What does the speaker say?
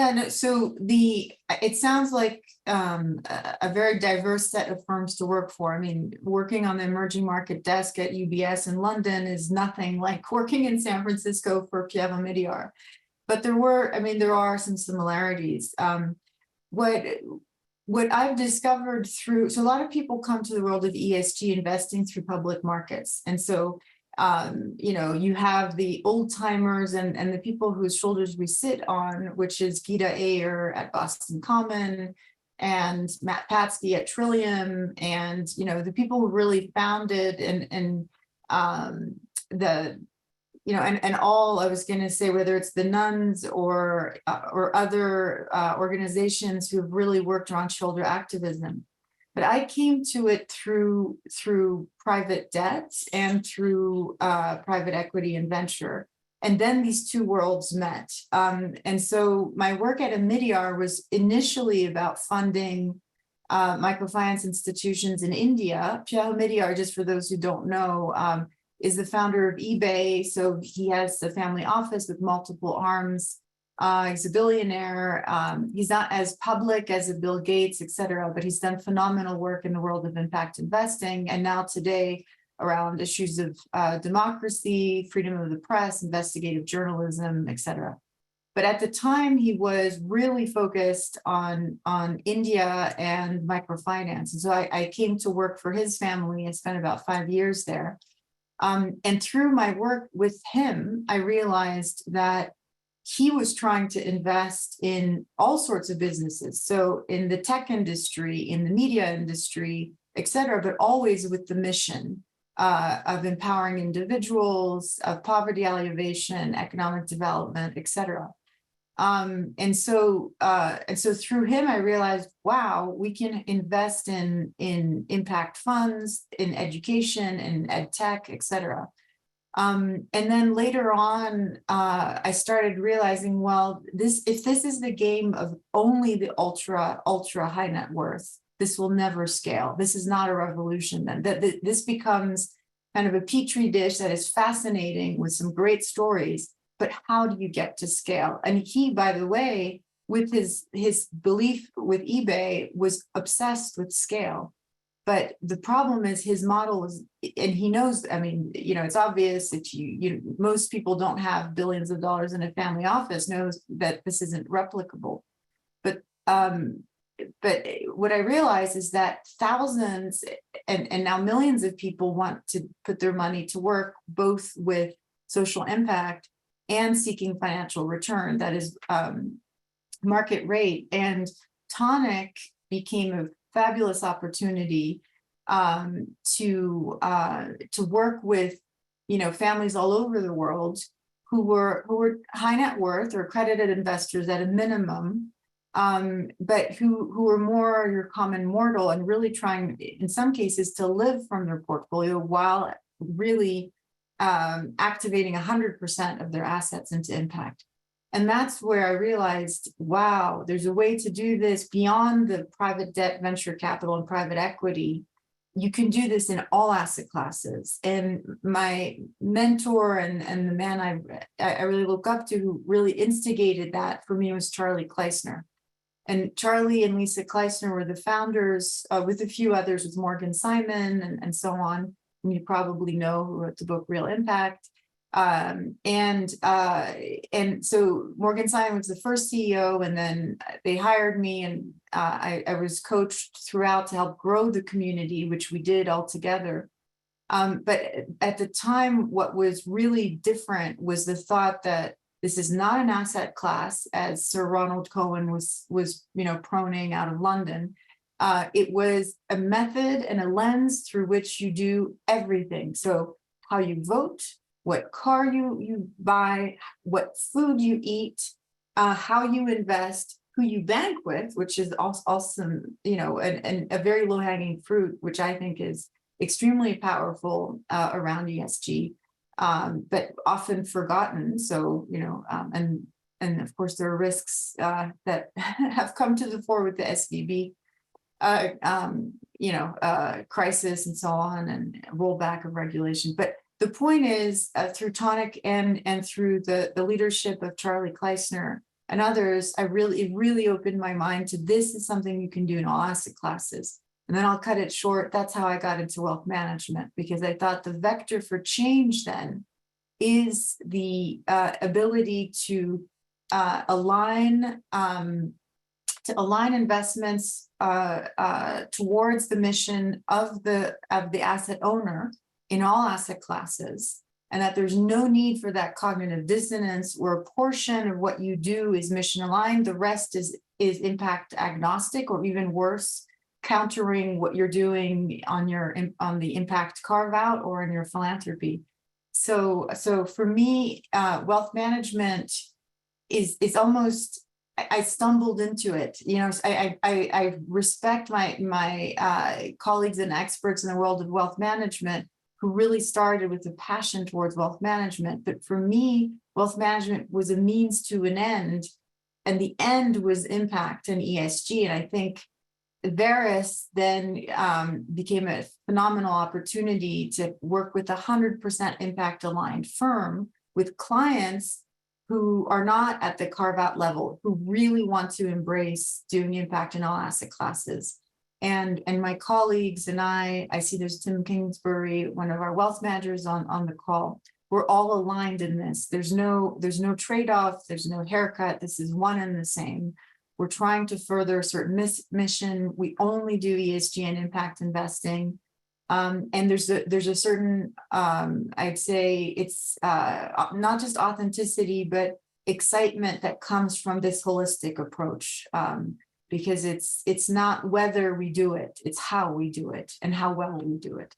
Yeah, no, so it sounds like a very diverse set of firms to work for. I mean, working on the emerging market desk at UBS in London is nothing like working in San Francisco for Pierre Omidyar. But there are some similarities. What I've discovered so a lot of people come to the world of ESG investing through public markets. And so you have the old timers and the people whose shoulders we sit on, which is Gita Ayer at Boston Common and Matt Patsky at Trillium, and the people who really founded and all, I was going to say, whether it's the nuns or other organizations who have really worked around shoulder activism. But I came to it through private debt and through private equity and venture. And then these two worlds met. And so my work at Omidyar was initially about funding microfinance institutions in India. Pierre Omidyar, just for those who don't know, is the founder of eBay. So he has a family office with multiple arms. He's a billionaire. He's not as public as a Bill Gates, et cetera, but he's done phenomenal work in the world of impact investing. And now today around issues of democracy, freedom of the press, investigative journalism, et cetera. But at the time, he was really focused on India and microfinance. And so I came to work for his family and spent about 5 years there. And through my work with him, I realized that he was trying to invest in all sorts of businesses. So in the tech industry, in the media industry, et cetera, but always with the mission of empowering individuals, of poverty alleviation, economic development, et cetera. And so through him, I realized, wow, we can invest in impact funds, in education, in ed tech, et cetera. And then later on, I started realizing, well, if this is the game of only the ultra high net worth, this will never scale. This is not a revolution then. This becomes kind of a petri dish that is fascinating with some great stories, but how do you get to scale? And he, by the way, with his belief with eBay, was obsessed with scale. But the problem is his model is, and he knows, I mean, it's obvious that most people don't have billions of dollars in a family office, knows that this isn't replicable. But what I realize is that thousands and now millions of people want to put their money to work, both with social impact and seeking financial return, that is market rate. And Tonic became a fabulous opportunity to work with families all over the world who were high net worth or accredited investors at a minimum, but who were more your common mortal and really trying, in some cases, to live from their portfolio while really activating 100% of their assets into impact. And that's where I realized, wow, there's a way to do this beyond the private debt, venture capital, and private equity. You can do this in all asset classes. And my mentor and the man I really look up to, who really instigated that for me, was Charlie Kleisner. And Charlie and Lisa Kleisner were the founders, with a few others, with Morgan Simon and so on, whom you probably know, who wrote the book Real Impact. And so Morgan Simon was the first CEO, and then they hired me, and I was coached throughout to help grow the community, which we did all together. But at the time, what was really different was the thought that this is not an asset class, as Sir Ronald Cohen was proning out of London. It was a method and a lens through which you do everything. So how you vote, what car you buy, what food you eat, how you invest, who you bank with, which is also and a very low-hanging fruit, which I think is extremely powerful around ESG, but often forgotten. So, and of course, there are risks that have come to the fore with the SVB crisis and so on, and rollback of regulation. But the point is, through Tonic and through the leadership of Charlie Kleisner, and others, it really opened my mind to this is something you can do in all asset classes. And then I'll cut it short. That's how I got into wealth management, because I thought the vector for change then is the ability to align investments towards the mission of the asset owner in all asset classes, and that there's no need for that cognitive dissonance where a portion of what you do is mission aligned, the rest is impact agnostic, or even worse, countering what you're doing on the impact carve out or in your philanthropy. So for me, wealth management is almost, I stumbled into it. You know, I respect my colleagues and experts in the world of wealth management who really started with a passion towards wealth management. But for me, wealth management was a means to an end, and the end was impact and ESG. And I think Veris then became a phenomenal opportunity to work with 100% impact aligned firm with clients who are not at the carve out level, who really want to embrace doing impact in all asset classes. And my colleagues and I see there's Tim Kingsbury, one of our wealth managers on the call. We're all aligned in this. There's no trade-off, there's no haircut. This is one and the same. We're trying to further a certain mission. We only do ESG and impact investing. And there's a certain, I'd say it's not just authenticity, but excitement that comes from this holistic approach. Because it's not whether we do it, it's how we do it and how well we do it.